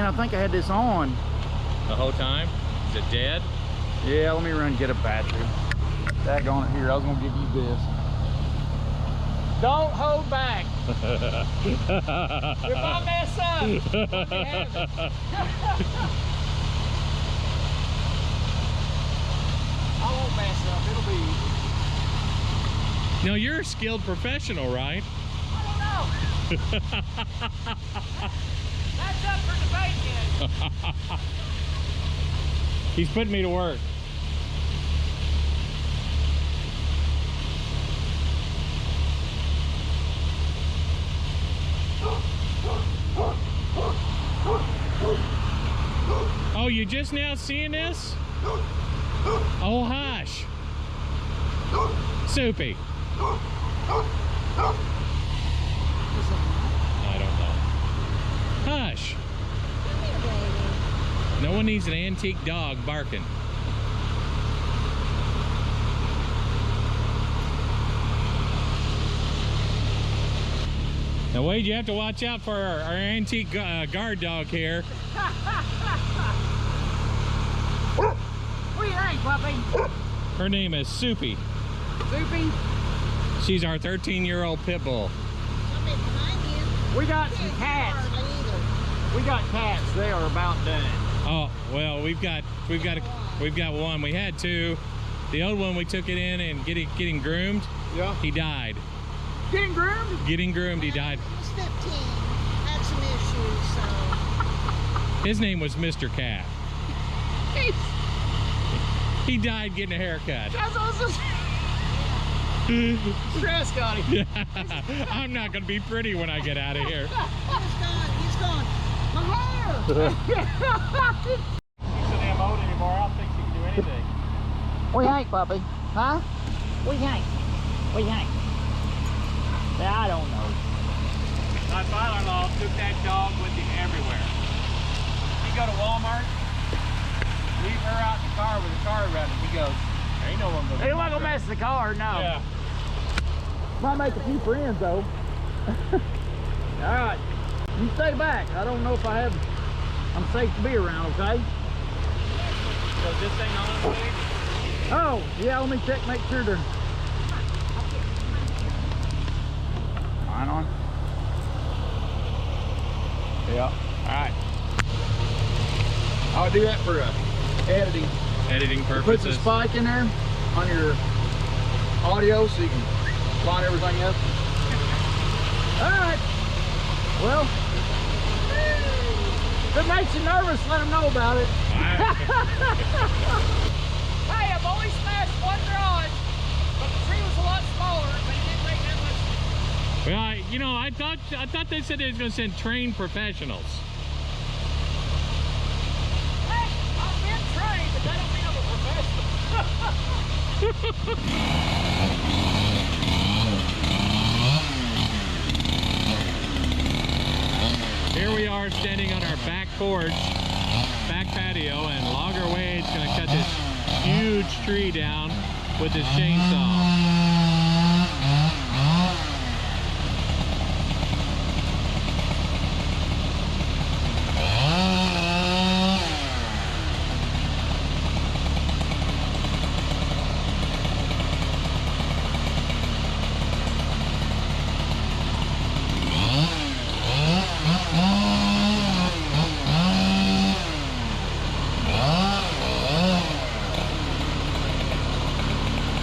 I think I had this on. The whole time? Is it dead? Yeah, let me run and get a battery. Daggone it, here, I was gonna give you this. Don't hold back. If I mess up, let me have it. I won't mess up, it'll be easy. No, you're a skilled professional, right? I don't know. That's up for debate yet. He's putting me to work. Oh, you just now seeing this? Oh, hush. Soupy. I don't know. Hush. No one needs an antique dog barking. Now, Wade, you have to watch out for our antique guard dog here. What do you think, puppy? Her name is Soupy. Soupy? She's our 13-year-old pit bull. We got some cats. We got cats. They are about done. Oh, well, we've got one. We had two. The old one, we took it in and getting groomed. Yeah. He died. Getting groomed? Getting groomed, he died. He's 15. Had some issues, so. His name was Mr. Cat. He died getting a haircut. That's awesome. Stress got him. I'm not gonna be pretty when I get out of here. He's gone. My hair! She's in that mode anymore. I don't think she can do anything. What you think, puppy? Huh? What you think? What you think? I don't know. My father-in-law took that dog with him everywhere. He go to Walmart, leave her out in the car with the car running. He goes, there ain't no one gonna. He wasn't gonna mess the car, no. Yeah. Might make a few friends though. All right, you stay back. I don't know if I'm safe to be around. Okay. So this thing on, please. Oh yeah, let me check, make sure they're. Mine on? Yeah. Alright. I'll do that for editing. Editing Put purposes. the spike in there on your audio so you can line everything up. Alright. Well, if it makes you nervous, let them know about it. Hey, I've only smashed one garage, but the tree was a lot smaller, but it didn't make that much. Well, you know, I thought they said they was going to send trained professionals. Hey, I've been trained, but that don't mean I'm a professional. Here we are standing on our back porch, back patio, and Logger Wade's going to cut this huge tree down with his chainsaw.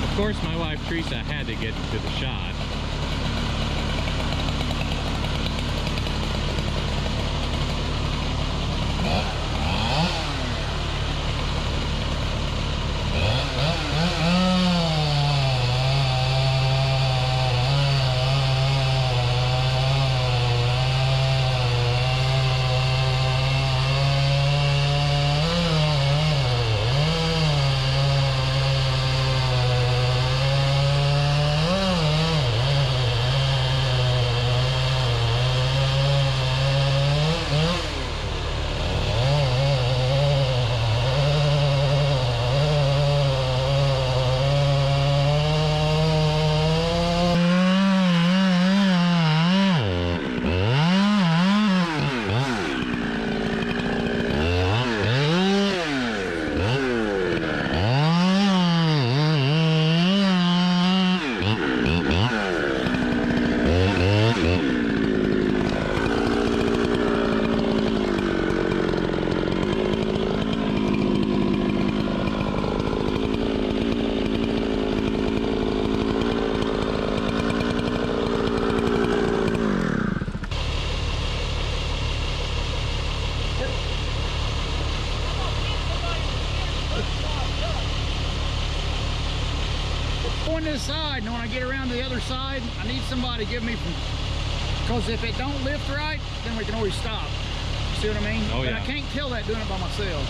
Of course, my wife Teresa had to get to the shot. on this side, and when I get around to the other side, I need somebody to give me from, because if it don't lift right, then we can always stop. See what I mean? Oh, but yeah. I can't kill that doing it by myself.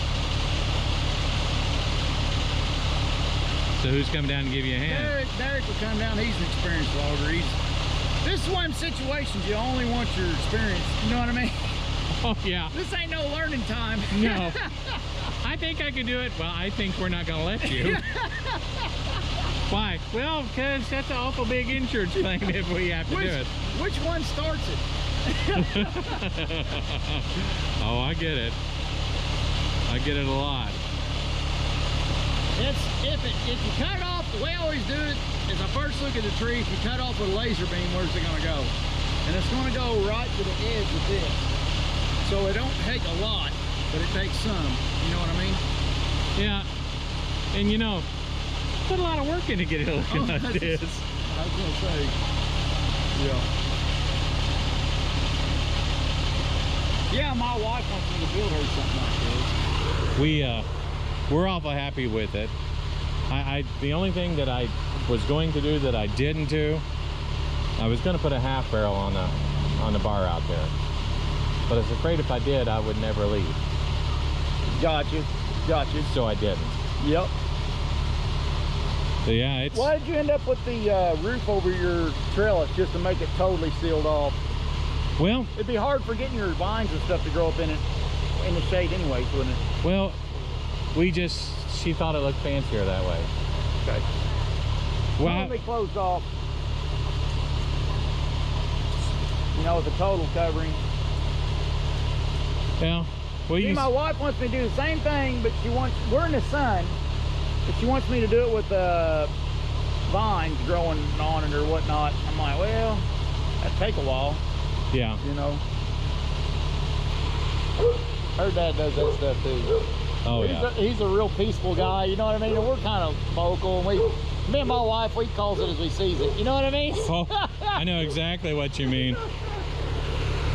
So who's coming down to give you a hand? Derrick will come down. He's an experienced logger. This is one of them situations you only want your experience. You know what I mean? Oh, yeah. This ain't no learning time. No. I think I can do it. Well, I think we're not going to let you. Why? Well, because that's an awful big insurance claim if we have to do it. Which one starts it? Oh, I get it. I get it a lot. If you cut it off, the way I always do it is I first look at the tree. If you cut off with a laser beam, where's it going to go? And it's going to go right to the edge of this. So it don't take a lot, but it takes some. You know what I mean? Yeah. And you know, put a lot of work in to get it looking like this. I was going to say, yeah. Yeah, my wife wants me to build her something like this. We're awful happy with it. The only thing that I was going to do that I didn't do, I was going to put a half barrel on the bar out there. But I was afraid if I did, I would never leave. Gotcha. So I didn't. Yep. So yeah, it's... Why did you end up with the roof over your trellis just to make it totally sealed off? Well... It'd be hard for getting your vines and stuff to grow up in it, in the shade anyways, wouldn't it? Well, she thought it looked fancier that way. Okay. Well, totally closed off. You know, with the total covering. Yeah. Well, see, my wife wants me to do the same thing, but we're in the sun, but she wants me to do it with vines growing on it or whatnot. I'm like, well, that'd take a while. Yeah. You know. Her dad does that stuff too. Oh, yeah. He's a real peaceful guy, you know what I mean? And we're kind of vocal, and me and my wife, we calls it as we sees it. You know what I mean? Oh, I know exactly what you mean.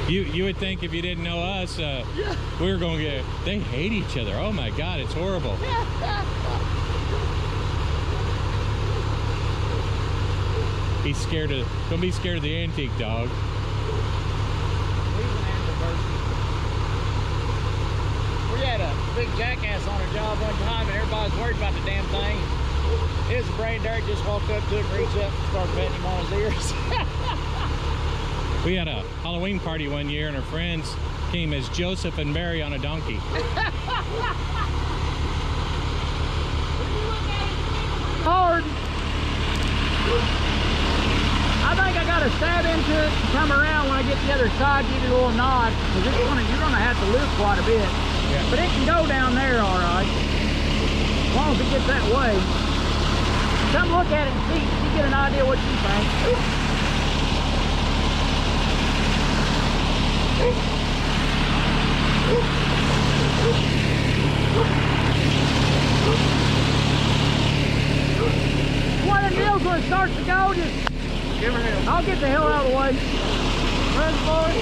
You would think if you didn't know us, we were going to get... They hate each other. Oh my God, it's horrible. He's scared of... Don't be scared of the antique dog. We had a big jackass on a job one time, and everybody was worried about the damn thing. His brain, Derrick just walked up to it, reached up, and started petting him on his ears. We had a Halloween party one year, and our friends came as Joseph and Mary on a donkey. Hard. I think I got to stab into it and come around when I get the other side, give it a little nod, because you're going to have to lift quite a bit. Yeah. But it can go down there all right, as long as it gets that way. Come look at it and see, you get an idea what you think. One of the deals when it starts to go, just give her hell. I'll get the hell out of the way. Run for it.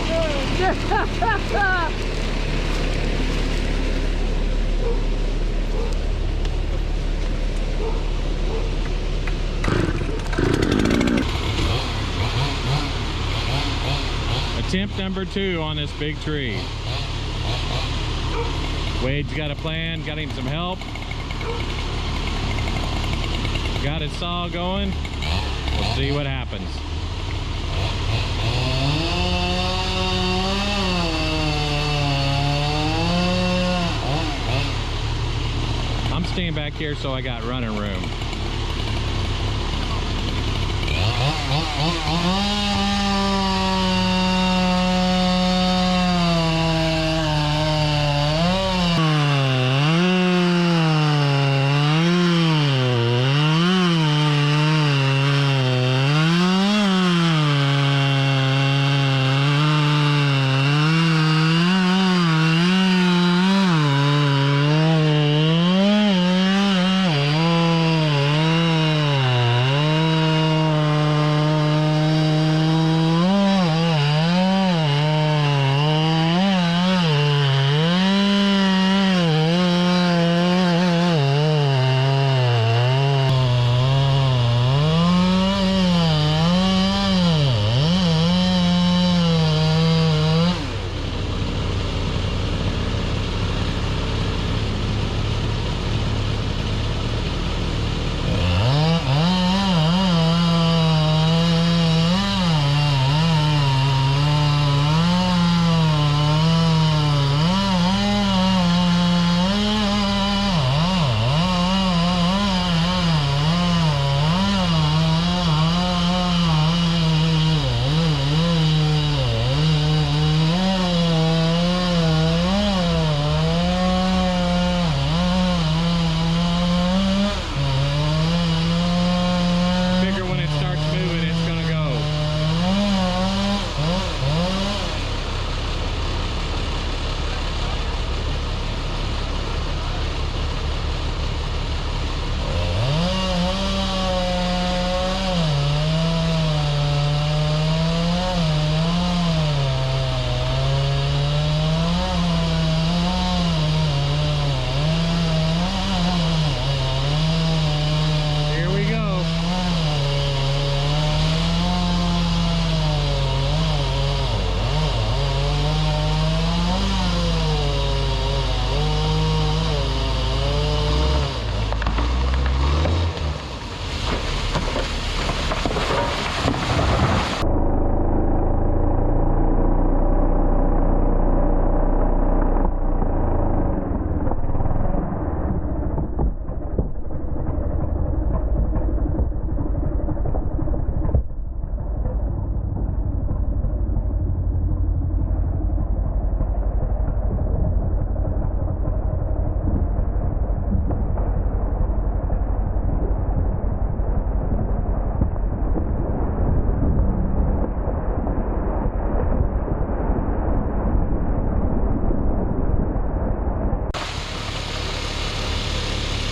Attempt number 2 on this big tree. Wade's got a plan, got him some help. Got his saw going. We'll see what happens. I'm staying back here so I got running room.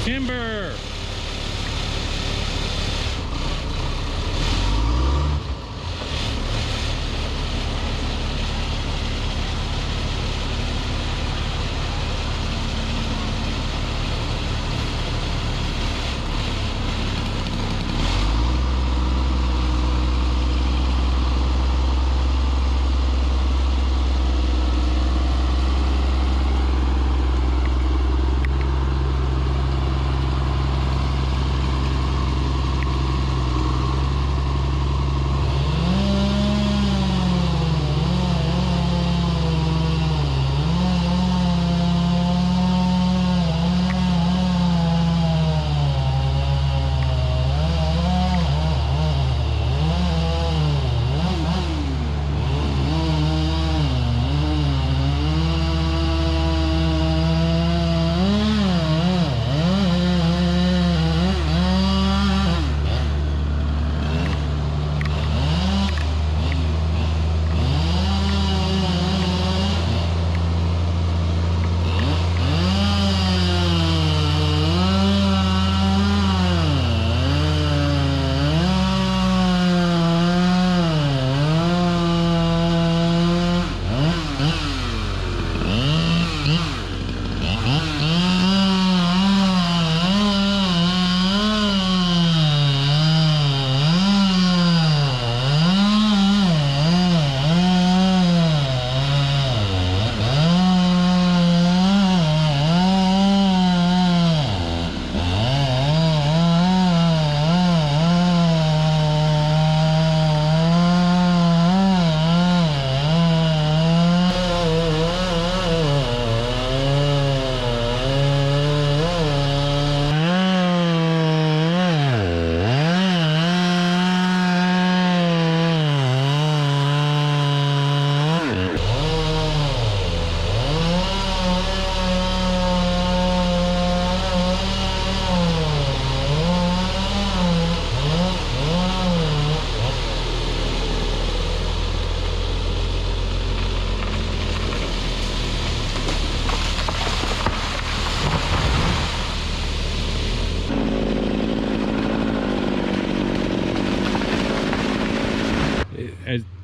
Timber.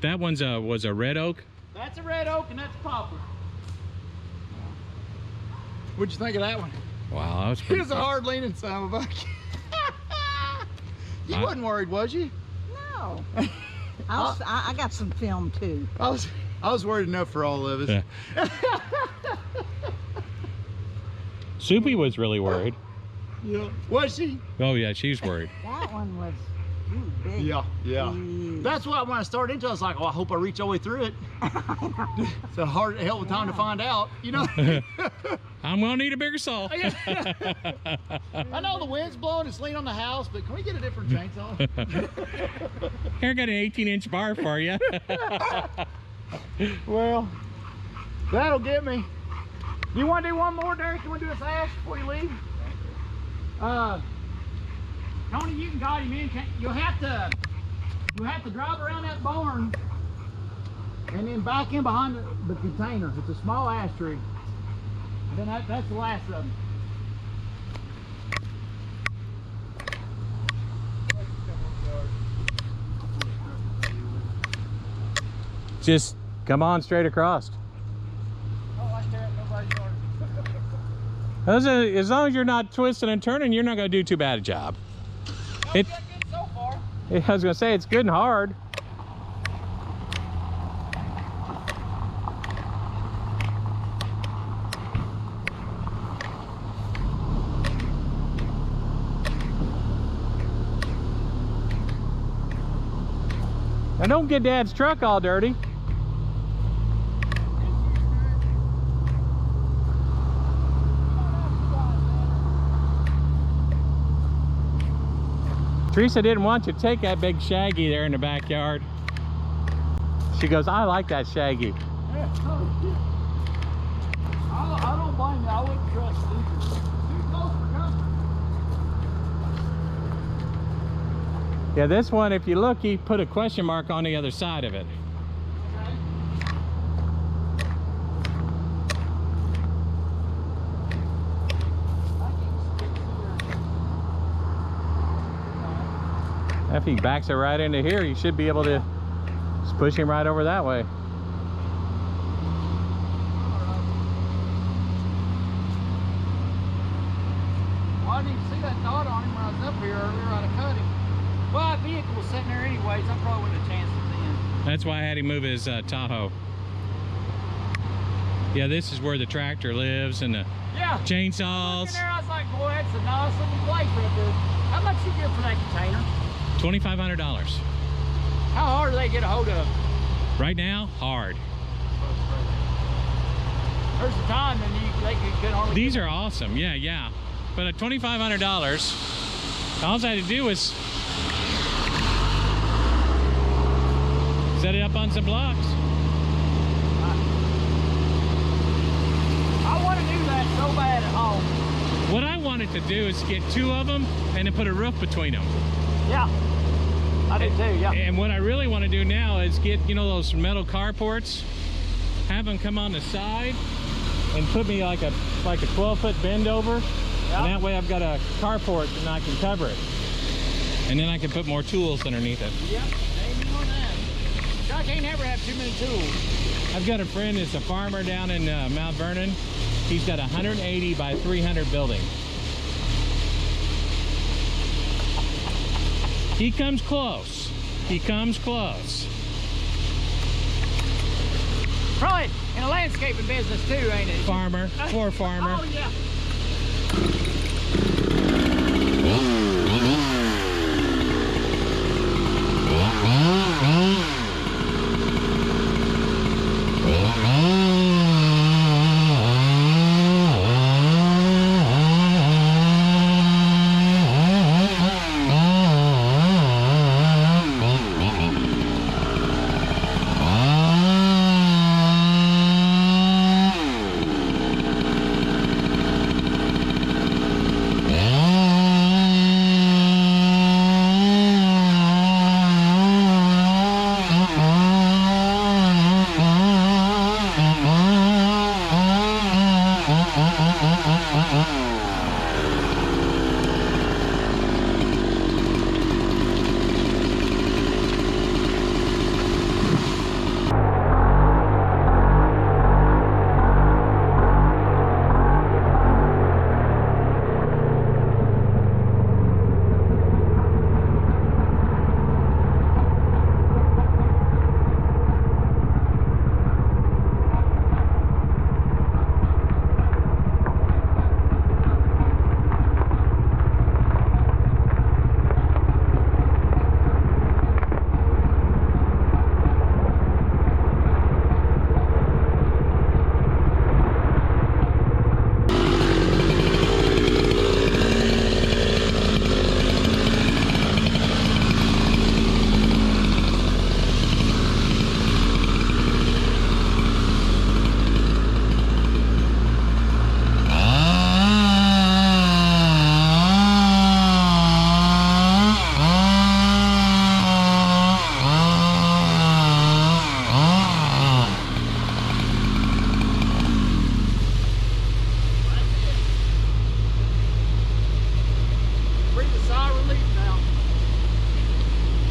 That one's was a red oak? That's a red oak and that's poplar. What'd you think of that one? Wow, that was He pretty was a hard leaning son of a buck. You wasn't worried, was you? No. I got some film too. I was worried enough for all of us. Yeah. Soupy was really worried. Yeah. Was she? Oh yeah, she's worried. That one was big. Yeah, yeah. Jeez. That's why when I started into it, I was like, oh, I hope I reach all the way through it. It's a hard hell of a time to find out, you know? I'm gonna need a bigger saw. I know the wind's blowing, it's leaning on the house, but can we get a different chainsaw? Here, I got an 18-inch bar for you. Well, that'll get me. Do you want to do one more, Derek? You want to do this ash before you leave? Tony, you can guide him in. You'll have to drive around that barn and then back in behind the container. It's a small ash tree. And then that's the last of them. Just come on straight across. As long as you're not twisting and turning, you're not going to do too bad a job. Good so far. I was going to say, it's good and hard. Now don't get Dad's truck all dirty. Teresa didn't want you to take that big Shaggy there in the backyard. She goes, I like that Shaggy. I don't blame you. I wouldn't trust it either. Too close for comfort. Yeah, this one, if you look, he put a question mark on the other side of it. If he backs it right into here, you should be able to just push him right over that way. Well, I didn't even see that dot on him when I was up here earlier. I'd have cut him. Well, that vehicle was sitting there anyways. I probably wouldn't have chanced it then. That's why I had him move his Tahoe. Yeah, this is where the tractor lives and the chainsaws. There, I was like, boy, that's a nice looking place right there. How much you get for that container? $2,500. How hard do they get a hold of? Right now, hard. There's a time when they could hardly. These are awesome. Yeah. But at $2,500, all I had to do was set it up on some blocks. I want to do that so bad at home. What I wanted to do is get 2 of them and then put a roof between them. Yeah, I do too, yeah. And what I really want to do now is get, you know, those metal carports, have them come on the side and put me like a 12-foot bend over. And that way I've got a carport and I can cover it. And then I can put more tools underneath it. Yep, amen on that. I can't ever have too many tools. I've got a friend that's a farmer down in Mount Vernon. He's got a 180 by 300 building. He comes close. He comes close. Probably in a landscaping business too, ain't it? Farmer, poor farmer. Oh yeah.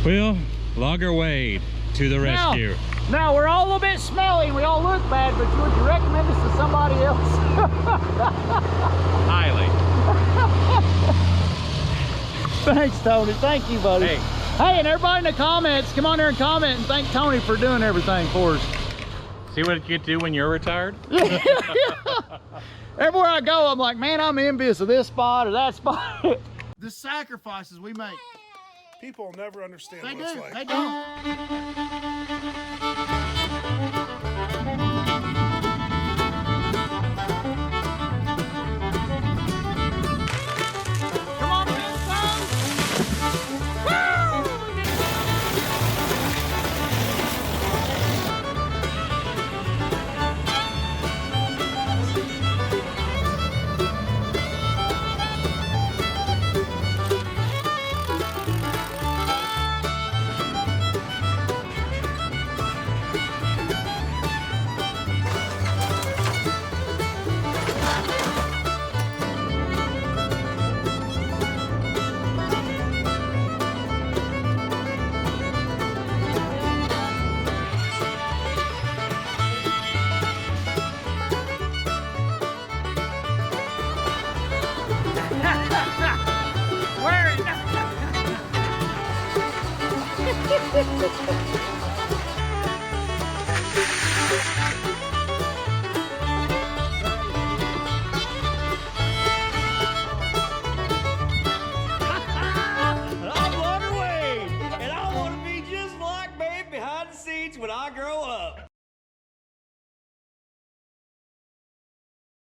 Well, Logger Wade to the rescue. Now we're all a little bit smelly and we all look bad, but would you recommend this to somebody else? Highly. Thanks, Tony. Thank you, buddy. Hey. Hey, and everybody in the comments, come on there and comment and thank Tony for doing everything for us. See what you get to do when you're retired? Everywhere I go, I'm like, man, I'm envious of this spot or that spot. The sacrifices we make. People will never understand They what it's do. like. They do. I'm on the way, and I want to be just like Babe behind the scenes when I grow